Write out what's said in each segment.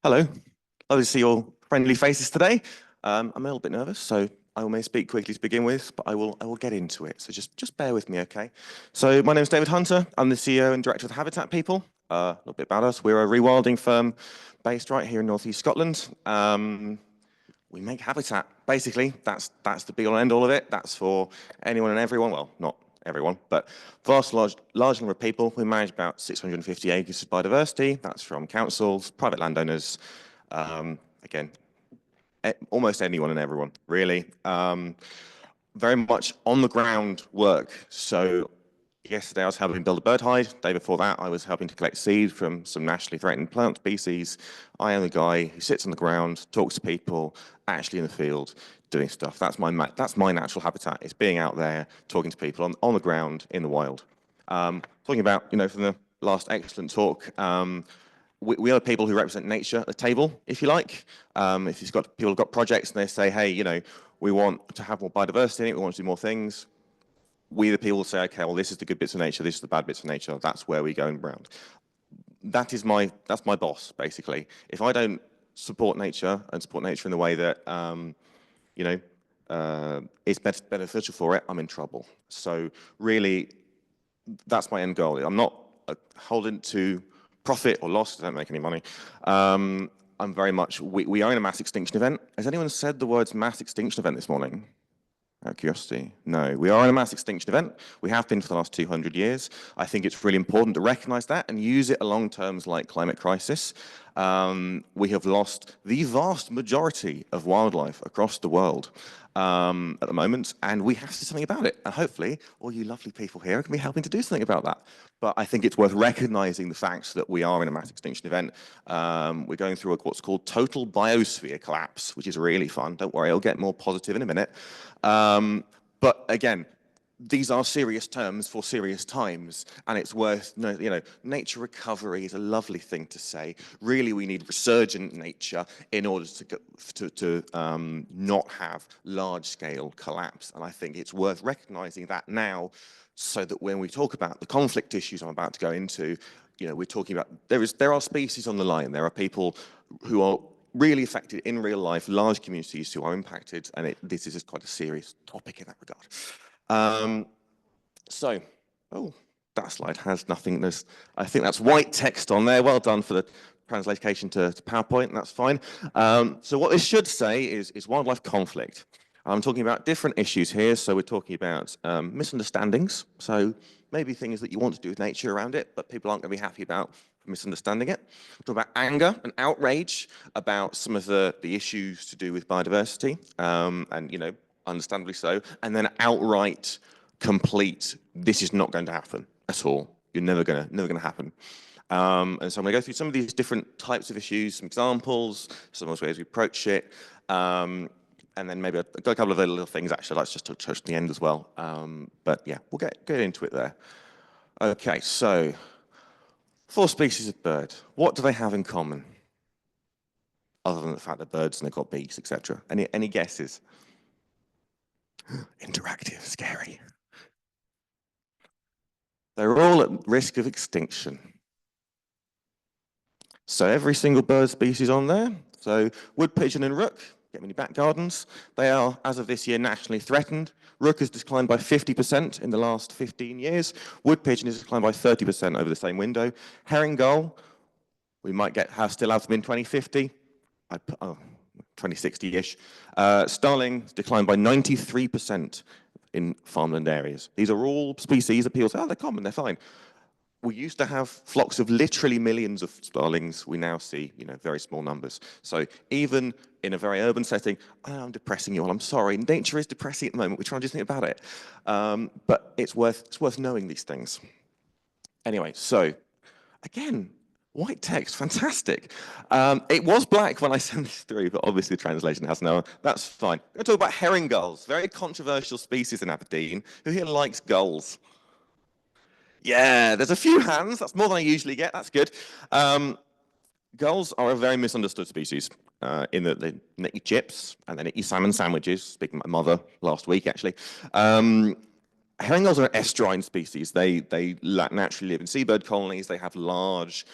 Hello, lovely to see your friendly faces today. I'm a little bit nervous, so I may speak quickly to begin with, but I will get into it. So just bear with me, okay? So my name is David Hunter. I'm the CEO and director of the Habitat People. A little bit about us. We're a rewilding firm based right here in Northeast Scotland. We make habitat. Basically, that's the be all and end all of it. That's for anyone and everyone. Well, not everyone, but large number of people. We manage about 650 acres of biodiversity. That's from councils, private landowners, again, almost anyone and everyone, really. Very much on the ground work. So yesterday I was helping build a bird hide. The day before that, I was helping to collect seed from some nationally threatened plant species. I am the guy who sits on the ground, talks to people, actually in the field, doing stuff. That's my natural habitat. It's being out there, talking to people on the ground in the wild. Talking about, from the last excellent talk, we are people who represent nature at the table, if you like. If you've got people who've got projects and they say, hey, we want to have more biodiversity in it, we want to do more things. We, the people, say, okay, well, this is the good bits of nature, this is the bad bits of nature. That's where we go around. That's my boss, basically. If I don't support nature and support nature in the way that, is beneficial for it, I'm in trouble. So really, that's my end goal. I'm not holding to profit or loss. I don't make any money. I'm very much, we are in a mass extinction event. Has anyone said the words mass extinction event this morning? Out of curiosity? No. We are in a mass extinction event. We have been for the last 200 years. I think it's really important to recognize that and use it along terms like climate crisis. We have lost the vast majority of wildlife across the world at the moment, and we have to do something about it. And hopefully, all you lovely people here can be helping to do something about that. But I think it's worth recognizing the fact that we are in a mass extinction event. We're going through what's called total biosphere collapse, which is really fun. Don't worry, I'll get more positive in a minute. But again, these are serious terms for serious times, and it's worth, nature recovery is a lovely thing to say. Really, we need resurgent nature in order to not have large-scale collapse. And I think it's worth recognizing that now, so that when we talk about the conflict issues I'm about to go into, we're talking about there are species on the line. There are people who are really affected in real life, large communities who are impacted, and this is just quite a serious topic in that regard. That slide has nothing. I think that's white text on there. Well done for the translation to PowerPoint, that's fine. So what this should say is wildlife conflict. I'm talking about different issues here. So we're talking about misunderstandings. So maybe things that you want to do with nature around it, but people aren't going to be happy about misunderstanding it. We're talking about anger and outrage about some of the issues to do with biodiversity, and understandably so. And then outright, complete, this is not going to happen at all. You're never gonna happen. And so I'm gonna go through some of these different types of issues, some examples, some of the ways we approach it. And then maybe I've got a couple of other little things actually I'd like just to touch at the end as well. But yeah, we'll get into it there. Okay, so 4 species of bird. What do they have in common? Other than the fact that birds and they've got beaks, etc. Any guesses? Interactive, scary. They're all at risk of extinction. So every single bird species on there. So wood pigeon and rook. Get many back gardens. They are, as of this year, nationally threatened. Rook has declined by 50% in the last 15 years. Wood pigeon has declined by 30% over the same window. Herring gull, we might still have them in 2050. 2060-ish. Starling declined by 93% in farmland areas. These are all species that people say, oh, they're common, they're fine. We used to have flocks of literally millions of starlings. We now see, very small numbers. So even in a very urban setting, I'm depressing you all. I'm sorry. Nature is depressing at the moment. We're trying to do something about it. But it's worth knowing these things. Anyway, so again, white text, fantastic. It was black when I sent this through, but obviously the translation has no. That's fine. We're going to talk about herring gulls, very controversial species in Aberdeen. Who here likes gulls? Yeah, there's a few hands. That's more than I usually get. That's good. Gulls are a very misunderstood species in that they eat chips and then eat salmon sandwiches. Speaking of my mother last week, actually. Herring gulls are an estuarine species. They naturally live in seabird colonies. They have large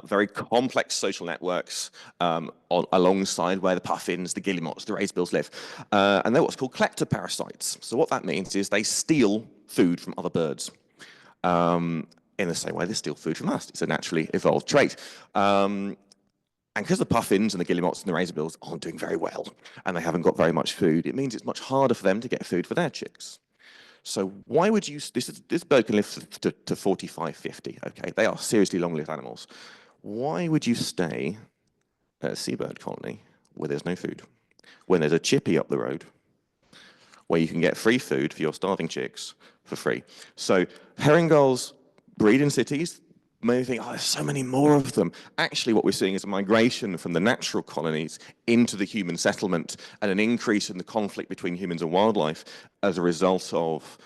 very complex social networks alongside where the puffins, the guillemots, the razorbills live. And they're what's called kleptoparasites. So what that means is they steal food from other birds. In the same way they steal food from us. It's a naturally evolved trait. And because the puffins and the guillemots and the razorbills aren't doing very well, and they haven't got very much food, it means it's much harder for them to get food for their chicks. So why would you, this bird can live to 45, 50, okay? They are seriously long-lived animals. Why would you stay at a seabird colony where there's no food? When there's a chippy up the road, where you can get free food for your starving chicks for free. So herring gulls breed in cities. Maybe think, oh, there's so many more of them. Actually, what we're seeing is a migration from the natural colonies into the human settlement and an increase in the conflict between humans and wildlife as a result of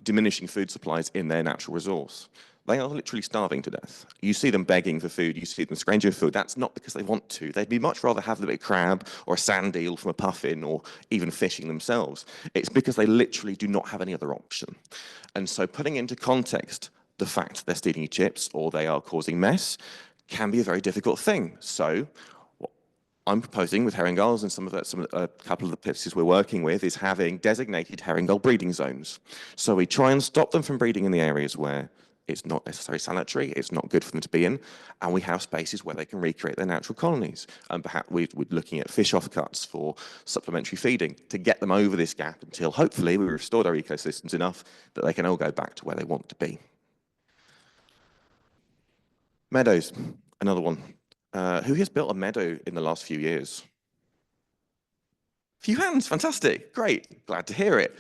diminishing food supplies in their natural resource. They are literally starving to death. You see them begging for food, you see them scrounging for food. That's not because they want to. They'd be much rather have a bit of crab or a sand eel from a puffin or even fishing themselves. It's because they literally do not have any other option. And so putting into context the fact they're stealing your chips or they are causing mess can be a very difficult thing. So what I'm proposing with herring gulls and a couple of the places we're working with is having designated herring gull breeding zones. So we try and stop them from breeding in the areas where it's not necessarily sanitary, it's not good for them to be in, and we have spaces where they can recreate their natural colonies. And perhaps we're looking at fish offcuts for supplementary feeding to get them over this gap until hopefully we restored our ecosystems enough that they can all go back to where they want to be. Meadows, another one. Who has built a meadow in the last few years? Few hands, fantastic, great, glad to hear it.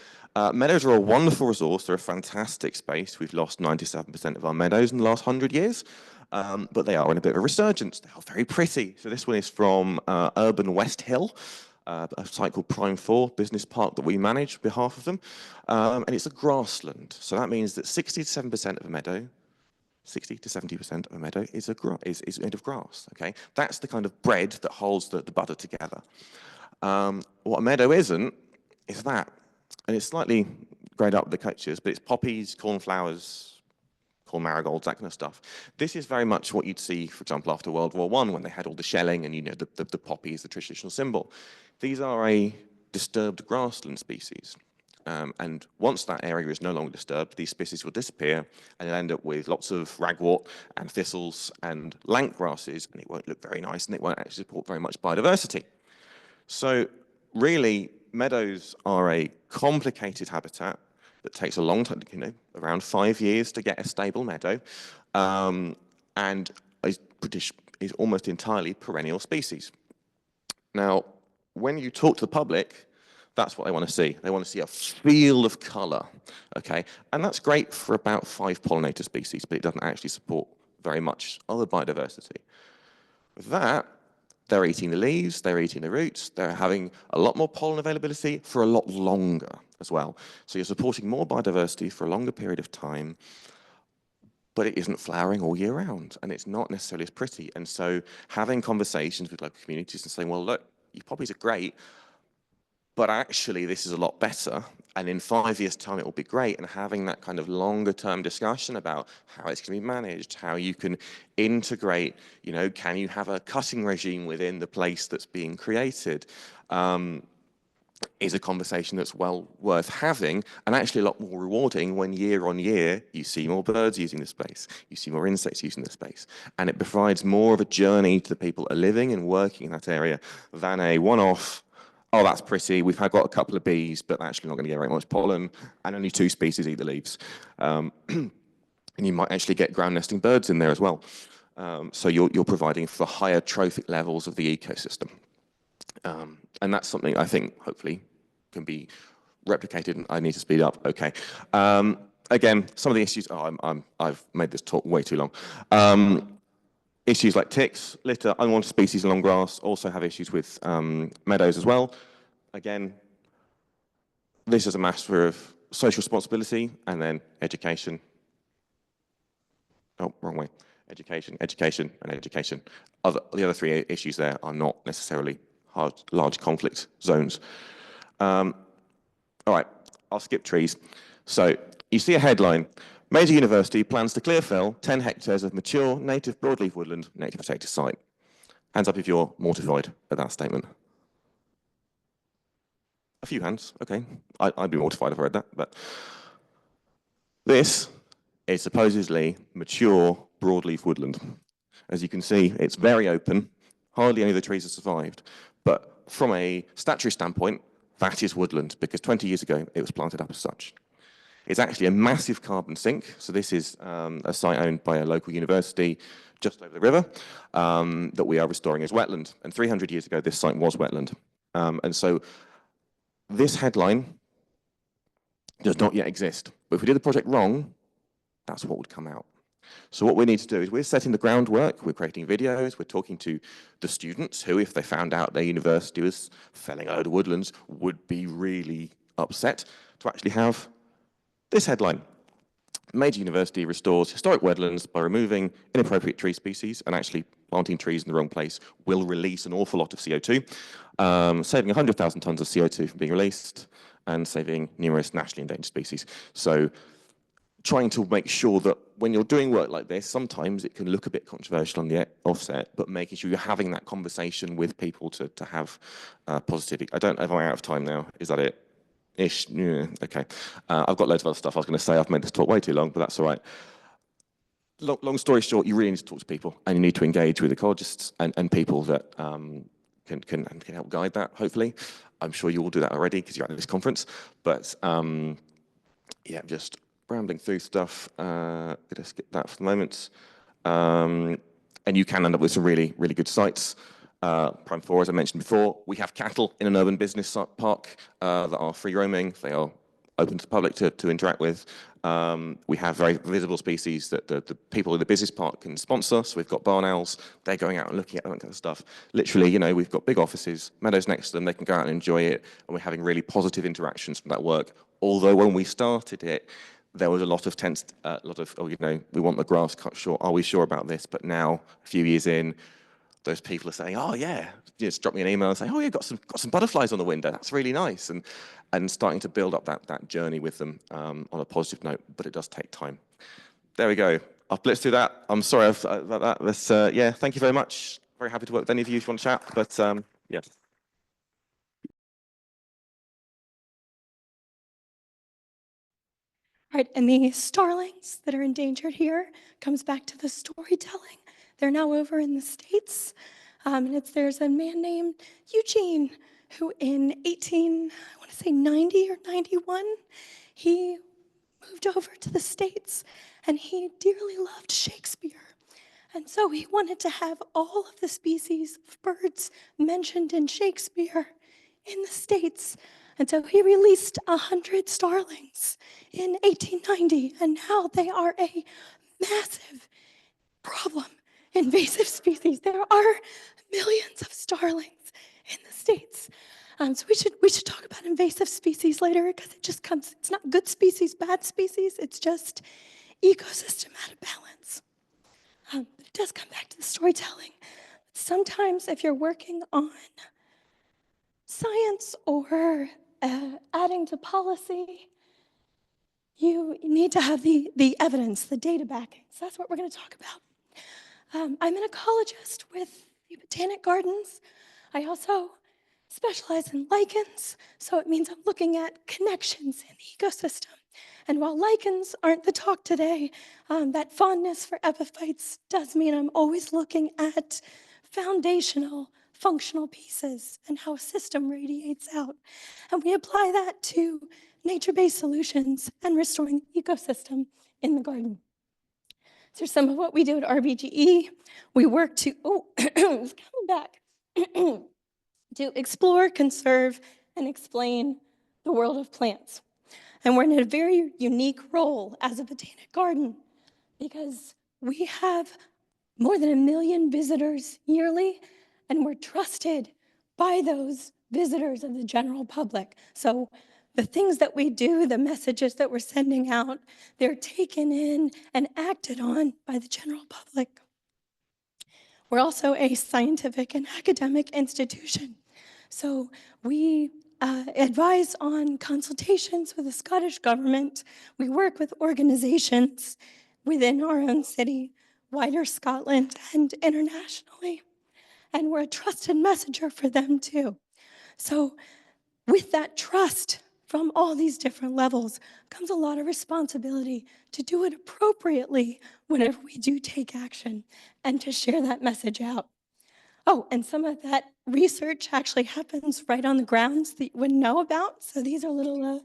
Meadows are a wonderful resource, they're a fantastic space. We've lost 97% of our meadows in the last 100 years, but they are in a bit of a resurgence. They are very pretty. So this one is from Urban West Hill, a site called Prime 4 Business Park that we manage on behalf of them. And it's a grassland. So that means that 60 to 7% of a meadow 60 to 70% of a meadow is made of grass, okay? That's the kind of bread that holds the butter together. What a meadow isn't, is that. And it's slightly grayed up the coaches, but it's poppies, cornflowers, corn marigolds, that kind of stuff. This is very much what you'd see, for example, after World War I, when they had all the shelling and, you know, the poppy is the traditional symbol. These are a disturbed grassland species. And once that area is no longer disturbed, these species will disappear and you'll end up with lots of ragwort and thistles and lank grasses, and it won't look very nice and it won't actually support very much biodiversity. So really, meadows are a complicated habitat that takes a long time, you know, around 5 years to get a stable meadow, and is almost entirely perennial species. Now, when you talk to the public, that's what they want to see. They want to see a field of color, okay? And that's great for about 5 pollinator species, but it doesn't actually support very much other biodiversity. With that, they're eating the leaves, they're eating the roots, they're having a lot more pollen availability for a lot longer as well. So you're supporting more biodiversity for a longer period of time, but it isn't flowering all year round, and it's not necessarily as pretty. And so having conversations with local communities and saying, well, look, your poppies are great, but actually this is a lot better, and in 5 years' time it will be great, and having that kind of longer term discussion about how it's going to be managed, how you can integrate, you know, can you have a cutting regime within the place that's being created, is a conversation that's well worth having, and actually a lot more rewarding when year on year you see more birds using the space, you see more insects using the space, and it provides more of a journey to the people that are living and working in that area than a one-off, oh, that's pretty, we've got a couple of bees, but they're actually not going to get very much pollen, and only 2 species eat the leaves. And you might actually get ground nesting birds in there as well. So you're providing for higher trophic levels of the ecosystem. And that's something I think hopefully can be replicated. I need to speed up, okay. Again, some of the issues, I've made this talk way too long. Issues like ticks, litter, unwanted species along grass also have issues with meadows as well. Again, this is a matter of social responsibility and then education. Oh, wrong way. Education, education, and education. The other 3 issues there are not necessarily large conflict zones. All right, I'll skip trees. So you see a headline, Major University plans to clear fell 10 hectares of mature native broadleaf woodland nature protected site. Hands up if you're mortified at that statement. A few hands, okay. I'd be mortified if I read that, but this is supposedly mature broadleaf woodland. As you can see, it's very open, hardly any of the trees have survived, but from a statutory standpoint, that is woodland, because 20 years ago, it was planted up as such. It's actually a massive carbon sink, so this is a site owned by a local university just over the river that we are restoring as wetland, and 300 years ago, this site was wetland. And so this headline does not yet exist. But if we did the project wrong, that's what would come out. So what we need to do is we're setting the groundwork, we're creating videos, we're talking to the students who, if they found out their university was felling a load of woodlands, would be really upset to actually have this headline. Major university restores historic wetlands by removing inappropriate tree species, and actually planting trees in the wrong place will release an awful lot of CO2, saving 100,000 tons of CO2 from being released and saving numerous nationally endangered species. So trying to make sure that when you're doing work like this, sometimes it can look a bit controversial on the offset, but making sure you're having that conversation with people to have positivity. I don't know if I'm out of time now. Is that it? Ish. Yeah, okay. I've got loads of other stuff I was going to say. I've made this talk way too long, but that's all right. Long story short, you really need to talk to people, and you need to engage with ecologists and people that can help guide that, hopefully. I'm sure you all do that already because you're at this conference. But yeah, just rambling through stuff. Gonna skip that for the moment. And you can end up with some really, really good sites. Prime 4, as I mentioned before, we have cattle in an urban business park that are free roaming. They are open to the public to interact with. We have very visible species that the people in the business park can sponsor. So we've got barn owls. They're going out and looking at that kind of stuff. Literally, you know, we've got big offices, meadows next to them. They can go out and enjoy it. And we're having really positive interactions from that work. Although when we started it, there was a lot of tense, oh, you know, we want the grass cut short. Are we sure about this? But now, a few years in, those people are saying, oh yeah, just drop me an email and say, oh yeah, got some butterflies on the window. That's really nice. And starting to build up that journey with them on a positive note, but it does take time. There we go. I've blitzed through that. I'm sorry about that. Yeah, thank you very much. Very happy to work with any of you if you want to chat, but yeah. Right, and the starlings that are endangered here comes back to the storytelling. They're now over in the States, and there's a man named Eugene who in 90 or 91, he moved over to the States, and he dearly loved Shakespeare. And so he wanted to have all of the species of birds mentioned in Shakespeare in the States. And so he released 100 starlings in 1890, and now they are a massive problem, invasive species. There are millions of starlings in the States. So we should talk about invasive species later, because it's not good species, bad species, it's just ecosystem out of balance. But it does come back to the storytelling. Sometimes if you're working on science or adding to policy, you need to have the evidence, the data backing. So that's what we're going to talk about. I'm an ecologist with the Botanic Gardens. I also specialize in lichens, so it means I'm looking at connections in the ecosystem. And while lichens aren't the talk today, that fondness for epiphytes does mean I'm always looking at foundational, functional pieces and how a system radiates out. And we apply that to nature-based solutions and restoring the ecosystem in the garden. So some of what we do at RBGE, we work to, it's coming back, to explore, conserve, and explain the world of plants. And we're in a very unique role as a botanic garden because we have more than 1 million visitors yearly, and we're trusted by those visitors of the general public. So the things that we do, the messages that we're sending out, they're taken in and acted on by the general public. We're also a scientific and academic institution. So we advise on consultations with the Scottish government. We work with organizations within our own city, wider Scotland, and internationally. And we're a trusted messenger for them too. So with that trust from all these different levels comes a lot of responsibility to do it appropriately whenever we do take action and to share that message out. Oh, and some of that research actually happens right on the grounds that you wouldn't know about. So these are little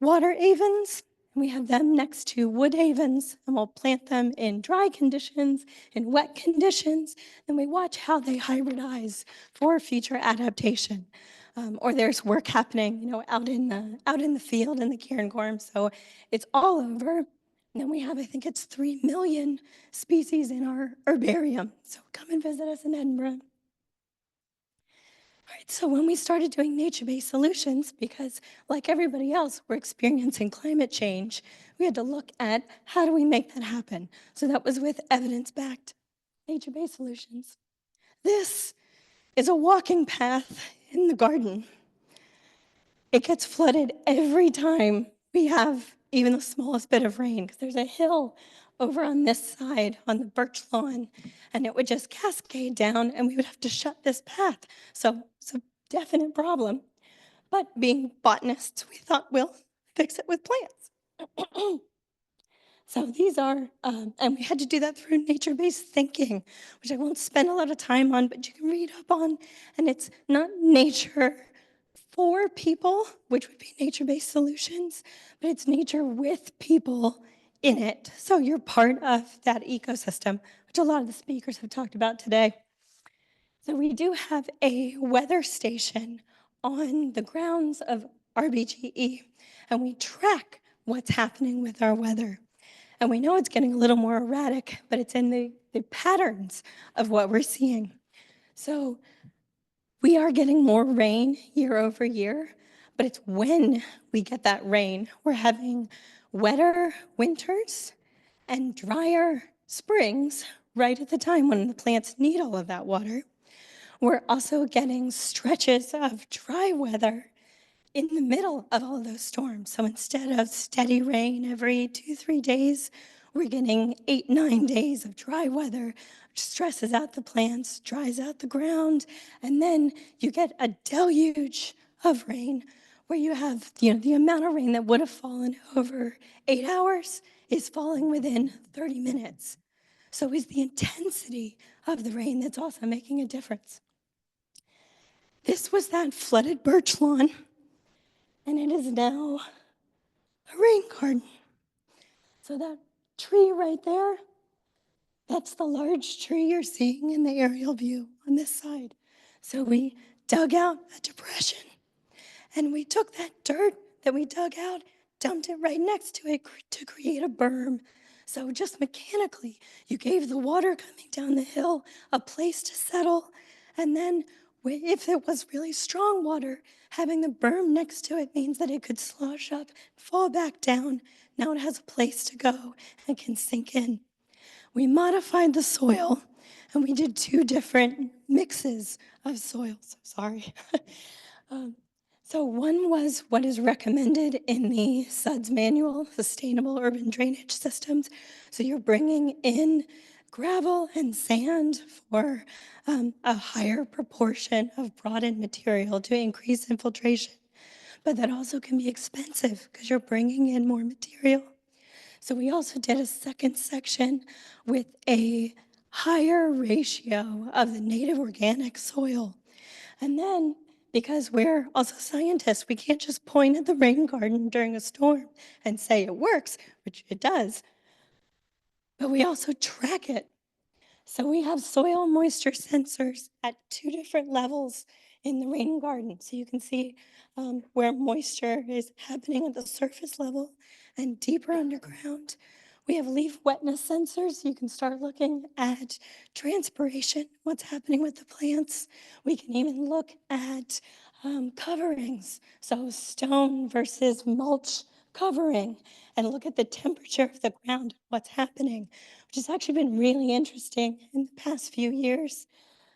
water avens. We have them next to wood avens, and we'll plant them in dry conditions, in wet conditions, and we watch how they hybridize for future adaptation. Or there's work happening, out in the field in the Cairngorm. So it's all over. And then we have, I think it's 3 million species in our herbarium. So come and visit us in Edinburgh. All right, so when we started doing nature-based solutions, because like everybody else, we're experiencing climate change, we had to look at how do we make that happen. So that was with evidence-backed nature-based solutions. This is a walking path in the garden. It gets flooded every time we have even the smallest bit of rain, because there's a hill over on this side on the birch lawn, and it would just cascade down, and we would have to shut this path. So it's a definite problem. But being botanists, we thought we'll fix it with plants. So these are, and we had to do that through nature-based thinking, which I won't spend a lot of time on, but you can read up on. And it's not nature for people, which would be nature-based solutions, but it's nature with people in it. So you're part of that ecosystem, which a lot of the speakers have talked about today. So we do have a weather station on the grounds of RBGE, and we track what's happening with our weather. And we know it's getting a little more erratic, but it's in the patterns of what we're seeing. So we are getting more rain year over year, but it's when we get that rain. We're having wetter winters and drier springs right at the time when the plants need all of that water. We're also getting stretches of dry weather in the middle of all of those storms. So instead of steady rain every 2-3 days, we're getting 8-9 days of dry weather, which stresses out the plants, dries out the ground, and then you get a deluge of rain where you have, the amount of rain that would have fallen over 8 hours is falling within 30 minutes. So it's the intensity of the rain that's also making a difference. This was that flooded birch lawn, and it is now a rain garden. So that tree right there, that's the large tree you're seeing in the aerial view on this side. So we dug out a depression, and we took that dirt that we dug out, dumped it right next to it to create a berm. So just mechanically, you gave the water coming down the hill a place to settle, and then if it was really strong water, having the berm next to it means that it could slosh up, fall back down. Now it has a place to go and can sink in. We modified the soil, and we did 2 different mixes of soils. Sorry. So one was what is recommended in the SUDS manual, Sustainable Urban Drainage Systems. So you're bringing in gravel and sand for a higher proportion of brought-in material to increase infiltration. But that also can be expensive because you're bringing in more material. So we also did a second section with a higher ratio of the native organic soil. And then, because we're also scientists, we can't just point at the rain garden during a storm and say it works, which it does, but we also track it. So we have soil moisture sensors at 2 different levels in the rain garden. So you can see where moisture is happening at the surface level and deeper underground. We have leaf wetness sensors. You can start looking at transpiration, what's happening with the plants. We can even look at coverings, so stone versus mulch covering, and look at the temperature of the ground, what's happening, which has actually been really interesting in the past few years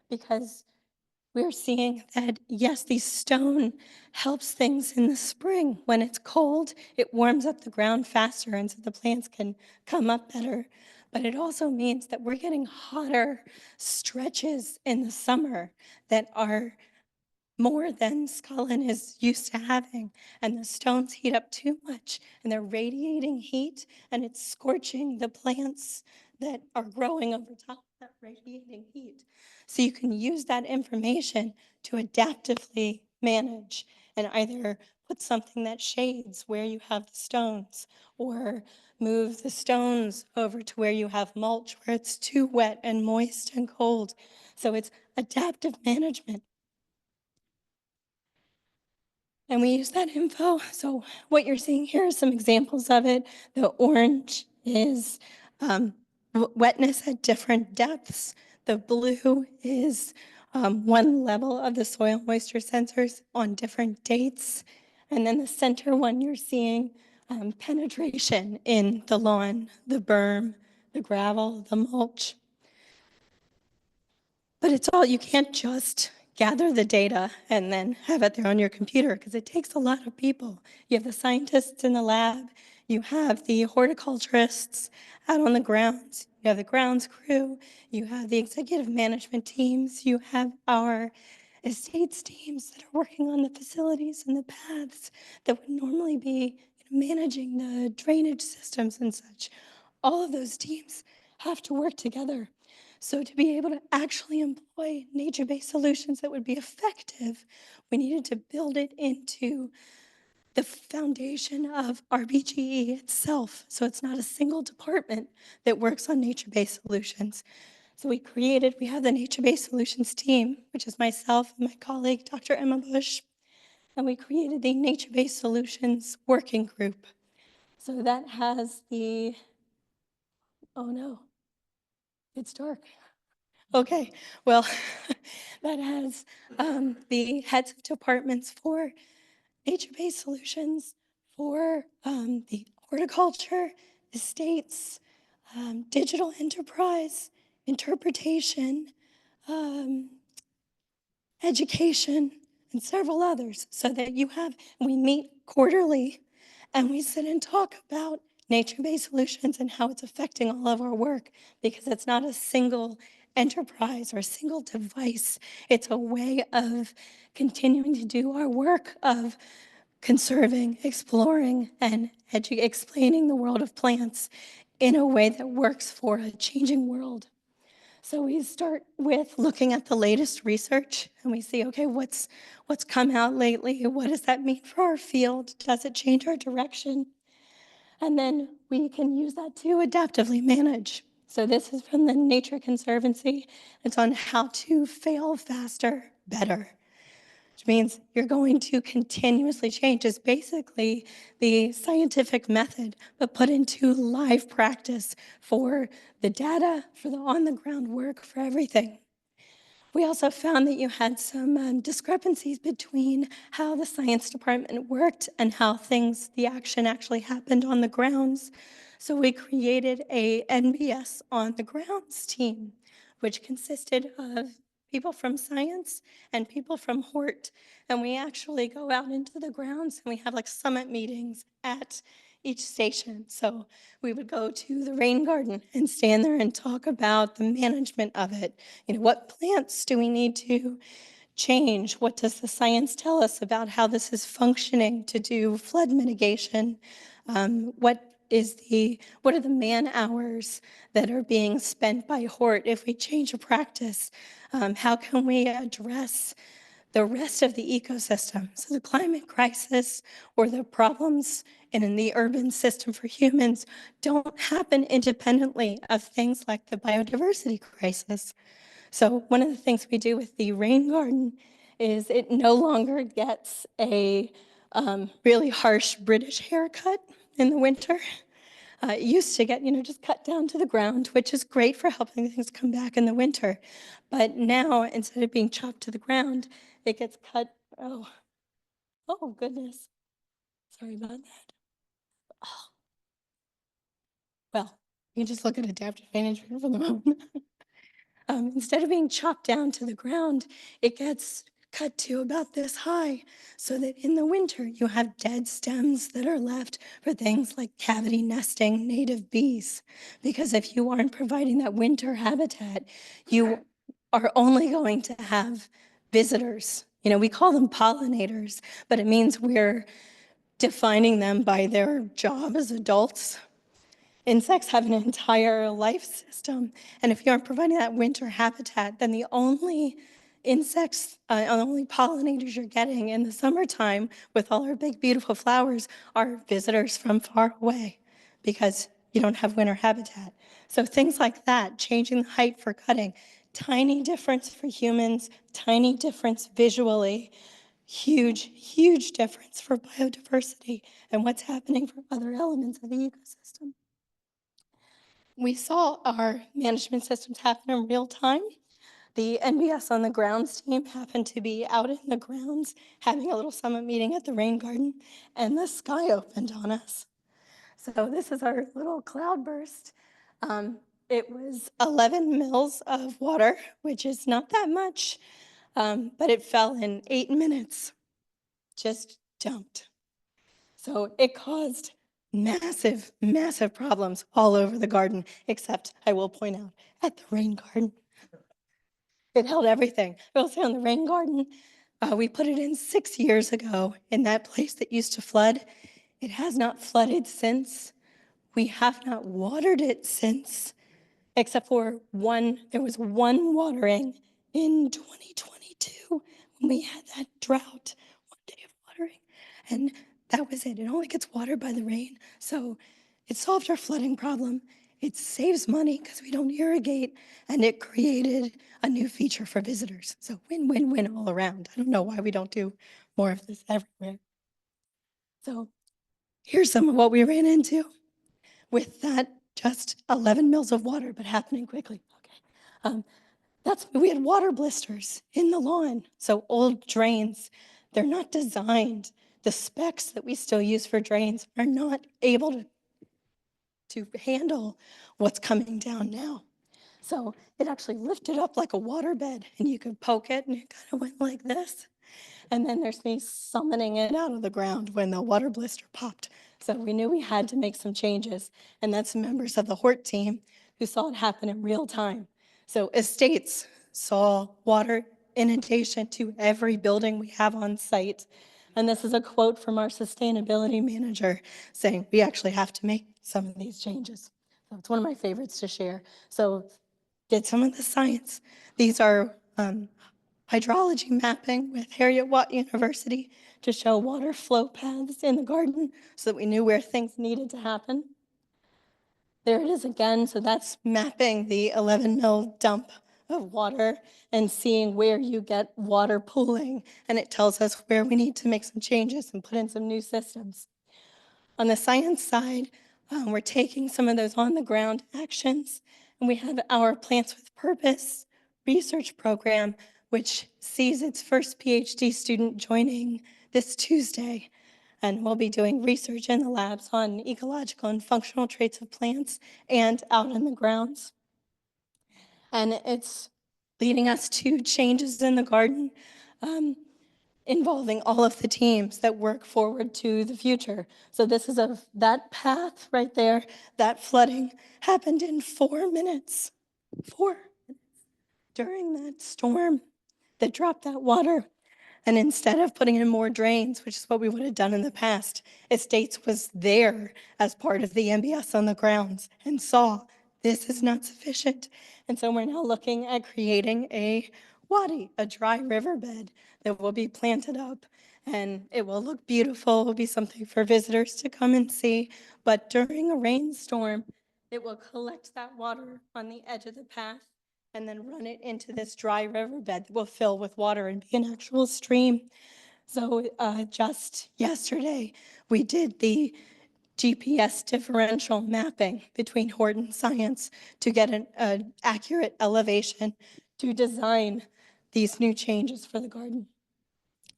because we're seeing that, yes, the stone helps things in the spring. When it's cold, it warms up the ground faster, and so the plants can come up better. But it also means that we're getting hotter stretches in the summer that are more than Scotland is used to having, and the stones heat up too much, and they're radiating heat, and it's scorching the plants that are growing over top of that radiating heat. So you can use that information to adaptively manage and either put something that shades where you have the stones, or move the stones over to where you have mulch, where it's too wet and moist and cold. So it's adaptive management. And we use that info. So what you're seeing here are some examples of it. The orange is wetness at different depths. The blue is one level of the soil moisture sensors on different dates. And then the center one, you're seeing penetration in the lawn, the berm, the gravel, the mulch. But it's all, you can't just gather the data and then have it there on your computer, because it takes a lot of people. You have the scientists in the lab, you have the horticulturists out on the grounds, you have the grounds crew, you have the executive management teams, you have our estates teams that are working on the facilities and the paths that would normally be managing the drainage systems and such. All of those teams have to work together. So to be able to actually employ nature-based solutions that would be effective, we needed to build it into the foundation of RBGE itself. So it's not a single department that works on nature-based solutions. So we have the nature-based solutions team, which is myself and my colleague, Dr. Emma Bush, and we created the nature-based solutions working group. So that has oh no, it's dark. Okay, well, that has the heads of departments for nature-based solutions, for the horticulture, estates, digital enterprise, interpretation, um, education, and several others, so that we meet quarterly and we sit and talk about nature-based solutions and how it's affecting all of our work, because it's not a single enterprise or a single device. It's a way of continuing to do our work of conserving, exploring, and explaining the world of plants in a way that works for a changing world. So we start with looking at the latest research, and we see, okay, what's come out lately? What does that mean for our field? Does it change our direction? And then we can use that to adaptively manage. So this is from the Nature Conservancy. It's on how to fail faster, better, which means you're going to continuously change. It's basically the scientific method, but put into live practice for the data, for the on-the-ground work, for everything. We also found that you had some discrepancies between how the science department worked and how the action actually happened on the grounds. So we created a NBS on the grounds team, which consisted of people from science and people from Hort. And we actually go out into the grounds and we have like summit meetings at each station. So we would go to the rain garden and stand there and talk about the management of it. What plants do we need to change? What does the science tell us about how this is functioning to do flood mitigation? What are the man hours that are being spent by Hort if we change a practice? How can we address the rest of the ecosystem? So the climate crisis or the problems in the urban system for humans don't happen independently of things like the biodiversity crisis. So one of the things we do with the rain garden is it no longer gets a really harsh British haircut in the winter. It used to get, just cut down to the ground, which is great for helping things come back in the winter. But now, instead of being chopped to the ground, it gets cut. Oh goodness. Sorry about that. Oh. Well, you can just look at adaptive management for the moment. Instead of being chopped down to the ground, it gets cut to about this high so that in the winter you have dead stems that are left for things like cavity nesting native bees. Because if you aren't providing that winter habitat, you are only going to have visitors. You know, we call them pollinators, but it means we're defining them by their job as adults. Insects have an entire life system, and if you aren't providing that winter habitat, then the only only pollinators you're getting in the summertime with all our big, beautiful flowers are visitors from far away because you don't have winter habitat. So things like that, changing the height for cutting, tiny difference for humans, tiny difference visually, huge, huge difference for biodiversity and what's happening for other elements of the ecosystem. We saw our management systems happen in real time. The NBS on the grounds team happened to be out in the grounds having a little summit meeting at the rain garden, and the sky opened on us. So this is our little cloud burst. It was 11 mils of water, which is not that much, but it fell in 8 minutes, just dumped. So it caused massive, massive problems all over the garden, except I will point out at the rain garden. It held everything. I will say on the rain garden, we put it in 6 years ago in that place that used to flood. It has not flooded since. We have not watered it since, except for there was one watering in 2022 when we had that drought, 1 day of watering. And that was it. It only gets watered by the rain. So it solved our flooding problem. It saves money because we don't irrigate, and it created a new feature for visitors. So win, win, win all around. I don't know why we don't do more of this everywhere. So here's some of what we ran into with that just 11 mils of water, but happening quickly. Okay. We had water blisters in the lawn. So old drains, they're not designed. The specs that we still use for drains are not able to handle what's coming down now. So it actually lifted up like a water bed, and you could poke it and it kind of went like this. And then there's me summoning it out of the ground when the water blister popped. So we knew we had to make some changes. And that's members of the Hort team who saw it happen in real time. So estates saw water inundation to every building we have on site. And this is a quote from our sustainability manager saying, we actually have to make some of these changes. So it's one of my favorites to share. So did some of the science. These are hydrology mapping with Heriot-Watt University to show water flow paths in the garden so that we knew where things needed to happen. There it is again. So that's mapping the 11 mil dump of water and seeing where you get water pooling. And it tells us where we need to make some changes and put in some new systems. On the science side, we're taking some of those on the ground actions, and we have our Plants with Purpose research program, which sees its first PhD student joining this Tuesday. And we'll be doing research in the labs on ecological and functional traits of plants and out in the grounds. And it's leading us to changes in the garden, involving all of the teams that work forward to the future. So this is that path right there, that flooding happened in 4 minutes. 4 minutes during that storm that dropped that water. And instead of putting in more drains, which is what we would have done in the past, Estates was there as part of the MBS on the grounds and saw this is not sufficient. And so we're now looking at creating a wadi, a dry riverbed that will be planted up, and it will look beautiful. It will be something for visitors to come and see. But during a rainstorm, it will collect that water on the edge of the path and then run it into this dry riverbed that will fill with water and be an actual stream. So just yesterday, we did the GPS differential mapping between Horton Science to get an accurate elevation to design these new changes for the garden.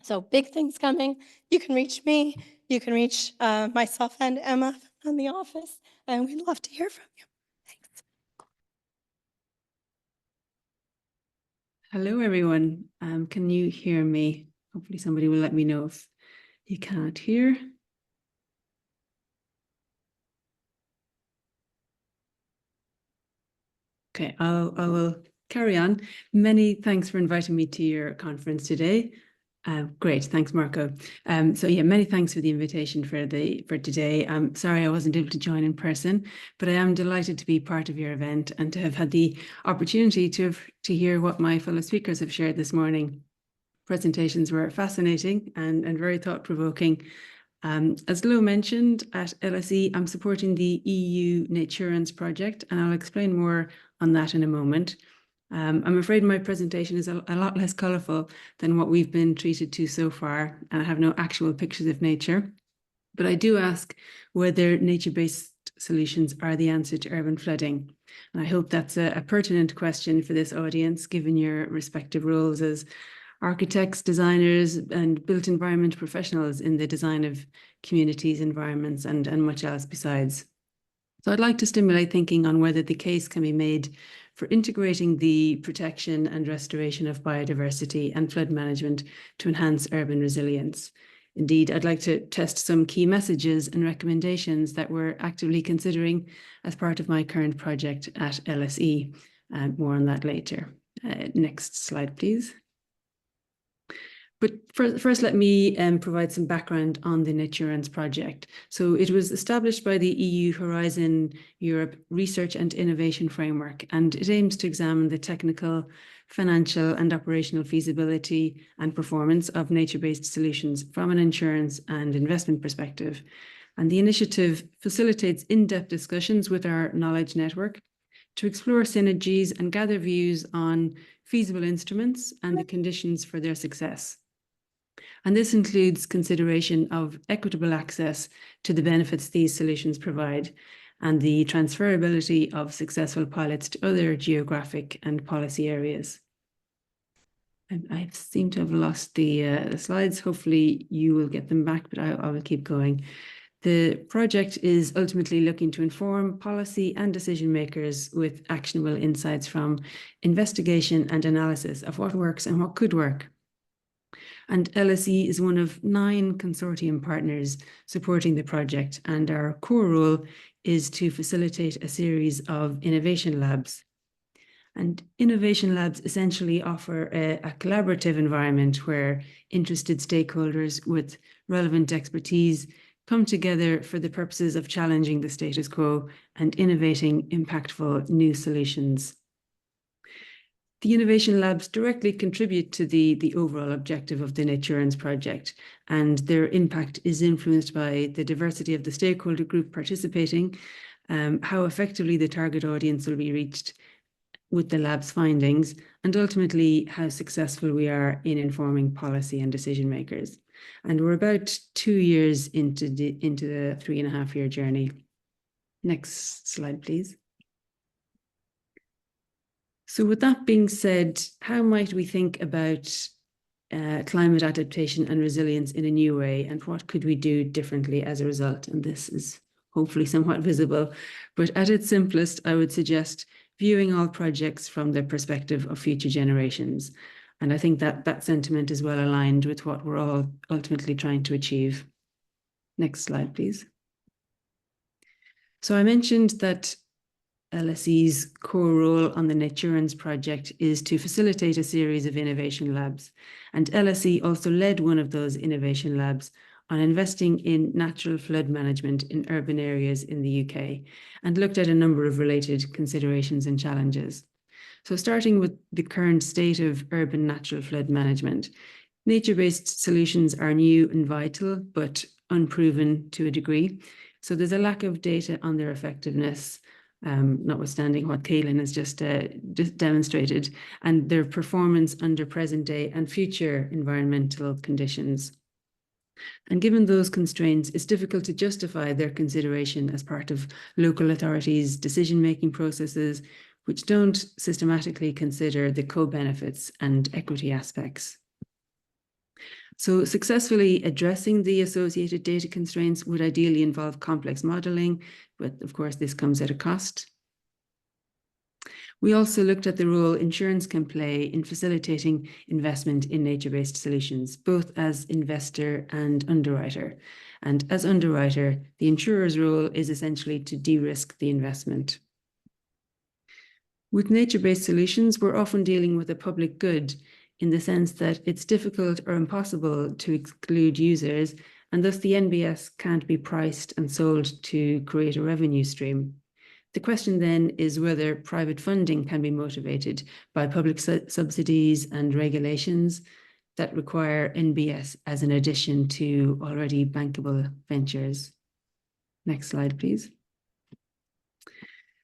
So big things coming. You can reach me. You can reach myself and Emma in the office, and we'd love to hear from you. Thanks. Hello, everyone. Can you hear me? Hopefully somebody will let me know if you can't hear. Okay, I will carry on. Many thanks for inviting me to your conference today. Great, thanks, Marco. So yeah, many thanks for the invitation for today. I'm sorry I wasn't able to join in person, but I am delighted to be part of your event and to have had the opportunity to hear what my fellow speakers have shared this morning. Presentations were fascinating and very thought-provoking. As Lo mentioned, at LSE, I'm supporting the EU Naturance project, and I'll explain more on that in a moment. I'm afraid my presentation is a lot less colourful than what we've been treated to so far, and I have no actual pictures of nature. But I do ask whether nature-based solutions are the answer to urban flooding. And I hope that's a pertinent question for this audience, given your respective roles as architects, designers, and built environment professionals in the design of communities, environments, and much else besides. So I'd like to stimulate thinking on whether the case can be made for integrating the protection and restoration of biodiversity and flood management to enhance urban resilience. Indeed, I'd like to test some key messages and recommendations that we're actively considering as part of my current project at LSE. More on that later. Next slide, please. But first, let me provide some background on the Naturance project. So it was established by the EU Horizon Europe Research and Innovation Framework, and it aims to examine the technical, financial and operational feasibility and performance of nature-based solutions from an insurance and investment perspective. And the initiative facilitates in-depth discussions with our knowledge network to explore synergies and gather views on feasible instruments and the conditions for their success. And this includes consideration of equitable access to the benefits these solutions provide and the transferability of successful pilots to other geographic and policy areas. I seem to have lost the slides. Hopefully you will get them back, but I will keep going. The project is ultimately looking to inform policy and decision makers with actionable insights from investigation and analysis of what works and what could work. And LSE is one of 9 consortium partners supporting the project, and our core role is to facilitate a series of innovation labs. And innovation labs essentially offer a collaborative environment where interested stakeholders with relevant expertise come together for the purposes of challenging the status quo and innovating impactful new solutions. The innovation labs directly contribute to the overall objective of the Naturance project, and their impact is influenced by the diversity of the stakeholder group participating, how effectively the target audience will be reached with the lab's findings, and ultimately how successful we are in informing policy and decision makers. And we're about 2 years into the 3.5-year journey. Next slide, please. So with that being said, how might we think about climate adaptation and resilience in a new way, and what could we do differently as a result? And this is hopefully somewhat visible, but at its simplest, I would suggest viewing all projects from the perspective of future generations. And I think that that sentiment is well aligned with what we're all ultimately trying to achieve. Next slide, please. So I mentioned that LSE's core role on the Naturance project is to facilitate a series of innovation labs. And LSE also led one of those innovation labs on investing in natural flood management in urban areas in the UK and looked at a number of related considerations and challenges. So starting with the current state of urban natural flood management, nature-based solutions are new and vital, but unproven to a degree. So there's a lack of data on their effectiveness, notwithstanding what Kaylin has just demonstrated, and their performance under present day and future environmental conditions. And given those constraints, it's difficult to justify their consideration as part of local authorities' decision-making processes, which don't systematically consider the co-benefits and equity aspects. So successfully addressing the associated data constraints would ideally involve complex modeling, but of course this comes at a cost. We also looked at the role insurance can play in facilitating investment in nature-based solutions, both as investor and underwriter. And as underwriter, the insurer's role is essentially to de-risk the investment. With nature-based solutions, we're often dealing with a public good in the sense that it's difficult or impossible to exclude users, and thus the NBS can't be priced and sold to create a revenue stream. The question then is whether private funding can be motivated by public subsidies and regulations that require NBS as an addition to already bankable ventures. Next slide, please.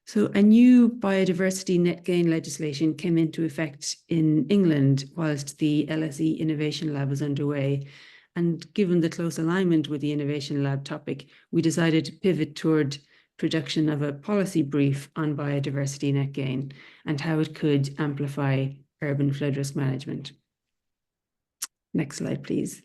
So a new biodiversity net gain legislation came into effect in England whilst the LSE Innovation Lab was underway. And given the close alignment with the Innovation Lab topic, we decided to pivot toward production of a policy brief on biodiversity net gain and how it could amplify urban flood risk management. Next slide, please.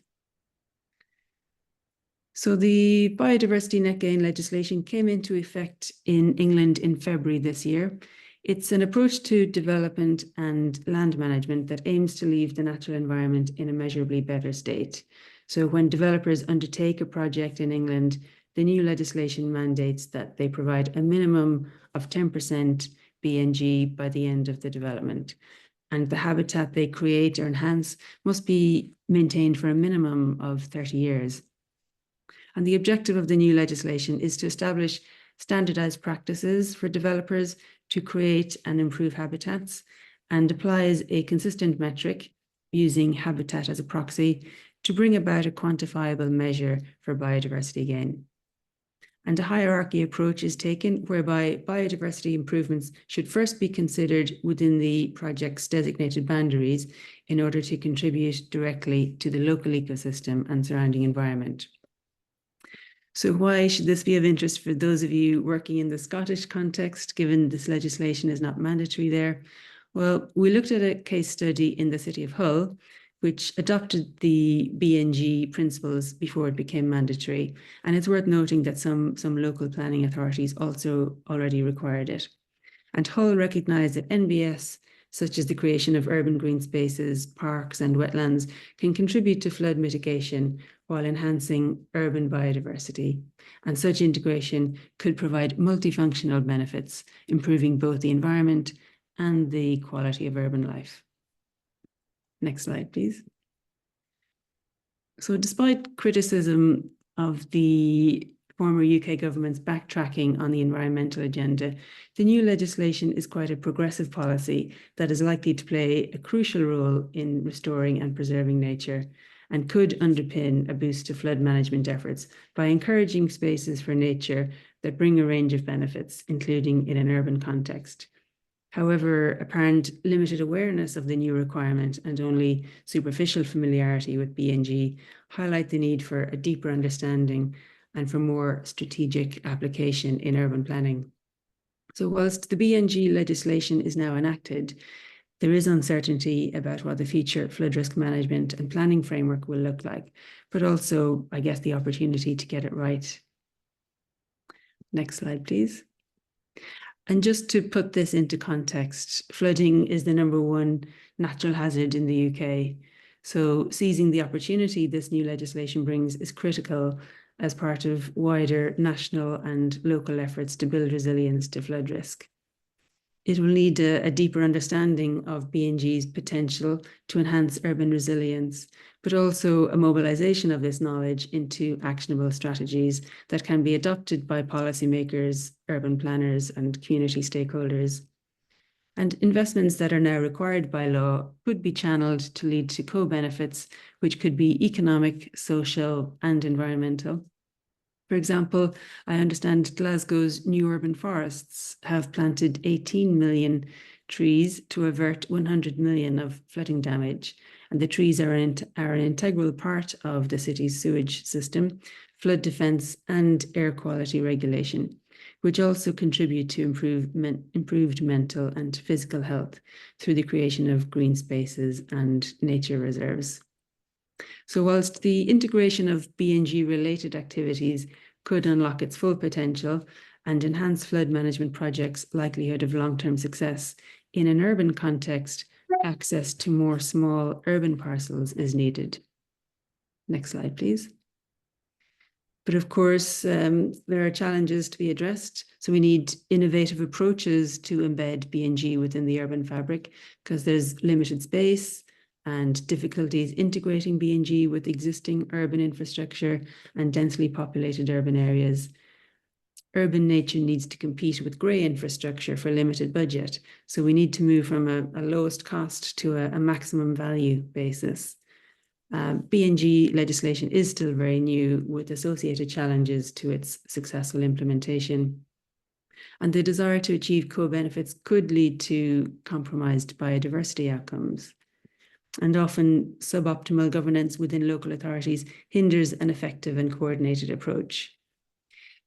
So the biodiversity net gain legislation came into effect in England in February this year. It's an approach to development and land management that aims to leave the natural environment in a measurably better state. So when developers undertake a project in England, the new legislation mandates that they provide a minimum of 10% BNG by the end of the development. And the habitat they create or enhance must be maintained for a minimum of 30 years. And the objective of the new legislation is to establish standardized practices for developers to create and improve habitats, and applies a consistent metric using habitat as a proxy to bring about a quantifiable measure for biodiversity gain. And a hierarchy approach is taken whereby biodiversity improvements should first be considered within the project's designated boundaries in order to contribute directly to the local ecosystem and surrounding environment. So why should this be of interest for those of you working in the Scottish context, given this legislation is not mandatory there? Well, we looked at a case study in the city of Hull, which adopted the BNG principles before it became mandatory. And it's worth noting that some local planning authorities also already required it. And Hull recognised that NBS, such as the creation of urban green spaces, parks and wetlands, can contribute to flood mitigation while enhancing urban biodiversity. And such integration could provide multifunctional benefits, improving both the environment and the quality of urban life. Next slide, please. So despite criticism of the former UK government's backtracking on the environmental agenda, the new legislation is quite a progressive policy that is likely to play a crucial role in restoring and preserving nature, and could underpin a boost to flood management efforts by encouraging spaces for nature that bring a range of benefits, including in an urban context. However, apparent limited awareness of the new requirement and only superficial familiarity with BNG highlight the need for a deeper understanding and for more strategic application in urban planning. So whilst the BNG legislation is now enacted, there is uncertainty about what the future flood risk management and planning framework will look like, but also, I guess, the opportunity to get it right. Next slide, please. And just to put this into context, flooding is the #1 natural hazard in the UK. So seizing the opportunity this new legislation brings is critical as part of wider national and local efforts to build resilience to flood risk. It will need a deeper understanding of BNG's potential to enhance urban resilience, but also a mobilisation of this knowledge into actionable strategies that can be adopted by policymakers, urban planners, and community stakeholders. And investments that are now required by law could be channeled to lead to co-benefits, which could be economic, social, and environmental. For example, I understand Glasgow's new urban forests have planted 18 million trees to avert 100 million of flooding damage. And the trees are an integral part of the city's sewage system, flood defence, and air quality regulation, which also contribute to improved mental and physical health through the creation of green spaces and nature reserves. So whilst the integration of BNG-related activities could unlock its full potential and enhance flood management projects' likelihood of long-term success, in an urban context, access to more small urban parcels is needed. Next slide, please. But of course, there are challenges to be addressed. So we need innovative approaches to embed B&G within the urban fabric, because there's limited space and difficulties integrating B&G with existing urban infrastructure and densely populated urban areas. Urban nature needs to compete with grey infrastructure for limited budget. So we need to move from a lowest cost to a maximum value basis. B&G legislation is still very new, with associated challenges to its successful implementation. And the desire to achieve co-benefits could lead to compromised biodiversity outcomes. And often suboptimal governance within local authorities hinders an effective and coordinated approach.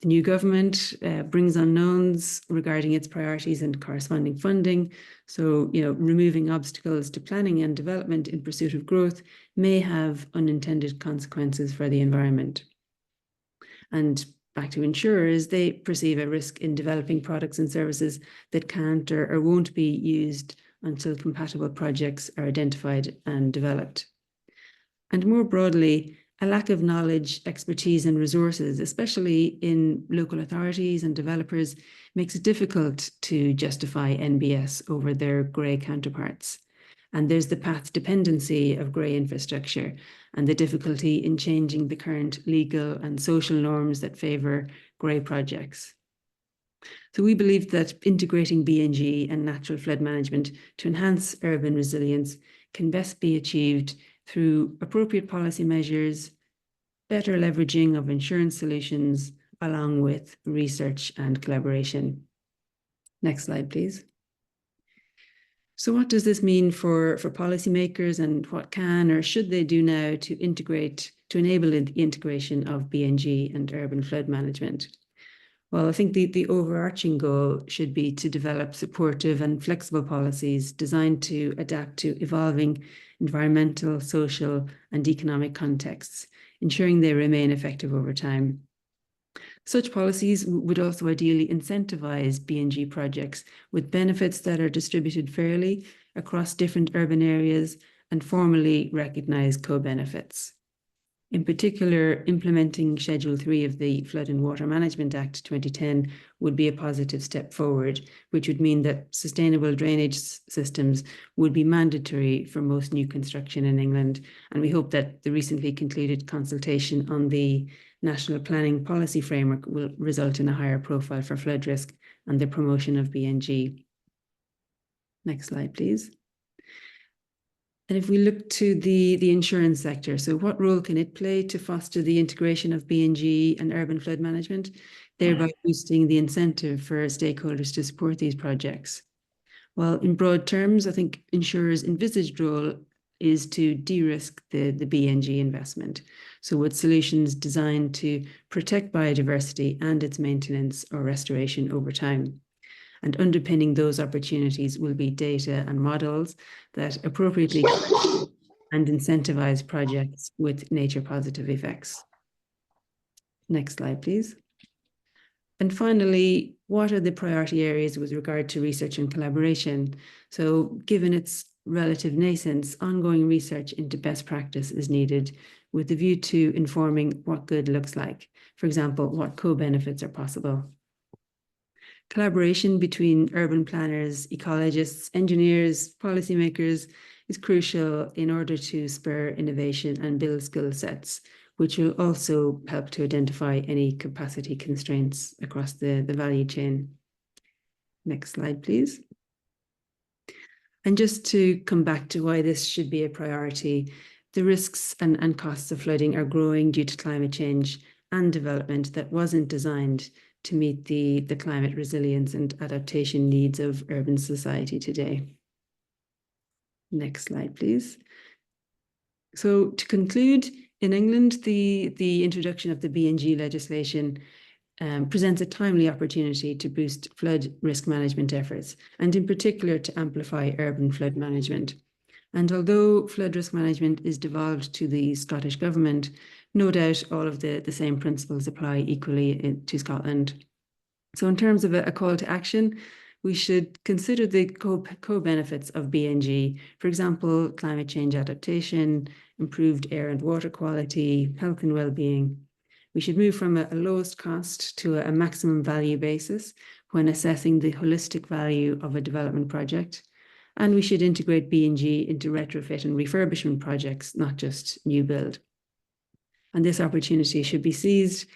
The new government brings unknowns regarding its priorities and corresponding funding. So, removing obstacles to planning and development in pursuit of growth may have unintended consequences for the environment. And back to insurers, they perceive a risk in developing products and services that can't or won't be used until compatible projects are identified and developed. And more broadly, a lack of knowledge, expertise, and resources, especially in local authorities and developers, makes it difficult to justify NBS over their grey counterparts. And there's the path dependency of grey infrastructure and the difficulty in changing the current legal and social norms that favour grey projects. So we believe that integrating B&G and natural flood management to enhance urban resilience can best be achieved through appropriate policy measures, better leveraging of insurance solutions, along with research and collaboration. Next slide, please. So what does this mean for policymakers, and what can or should they do now to enable the integration of B&G and urban flood management? Well, I think the overarching goal should be to develop supportive and flexible policies designed to adapt to evolving environmental, social, and economic contexts, ensuring they remain effective over time. Such policies would also ideally incentivize B&G projects with benefits that are distributed fairly across different urban areas and formally recognize co-benefits. In particular, implementing Schedule 3 of the Flood and Water Management Act 2010 would be a positive step forward, which would mean that sustainable drainage systems would be mandatory for most new construction in England. And we hope that the recently concluded consultation on the National Planning Policy Framework will result in a higher profile for flood risk and the promotion of B&G. Next slide, please. And if we look to the insurance sector, so what role can it play to foster the integration of B&G and urban flood management, thereby boosting the incentive for stakeholders to support these projects? Well, in broad terms, I think insurers' envisaged role is to de-risk the B&G investment. So with solutions designed to protect biodiversity and its maintenance or restoration over time. And underpinning those opportunities will be data and models that appropriately and incentivize projects with nature positive effects. Next slide, please. And finally, what are the priority areas with regard to research and collaboration? So given its relative nascence, ongoing research into best practice is needed with the view to informing what good looks like. For example, what co-benefits are possible. Collaboration between urban planners, ecologists, engineers, policymakers is crucial in order to spur innovation and build skill sets, which will also help to identify any capacity constraints across the value chain. Next slide, please. And just to come back to why this should be a priority, the risks and costs of flooding are growing due to climate change and development that wasn't designed to meet the climate resilience and adaptation needs of urban society today. Next slide, please. So to conclude, in England, the introduction of the B&G legislation presents a timely opportunity to boost flood risk management efforts, and in particular to amplify urban flood management. And although flood risk management is devolved to the Scottish Government, no doubt all of the same principles apply equally to Scotland. So in terms of a call to action, we should consider the co-benefits of BNG, for example, climate change adaptation, improved air and water quality, health and well-being. We should move from a lowest cost to a maximum value basis when assessing the holistic value of a development project. And we should integrate BNG into retrofit and refurbishment projects, not just new build. And this opportunity should be seized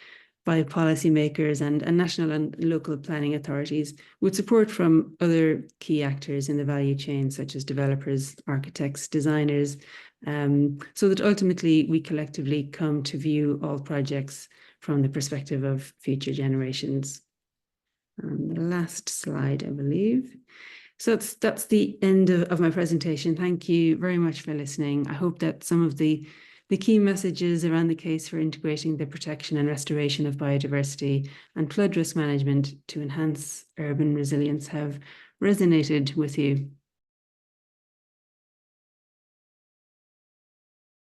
by policymakers and national and local planning authorities with support from other key actors in the value chain, such as developers, architects, designers, so that ultimately we collectively come to view all projects from the perspective of future generations. The last slide, I believe. So that's the end of my presentation. Thank you very much for listening. I hope that some of the key messages around the case for integrating the protection and restoration of biodiversity and flood risk management to enhance urban resilience have resonated with you.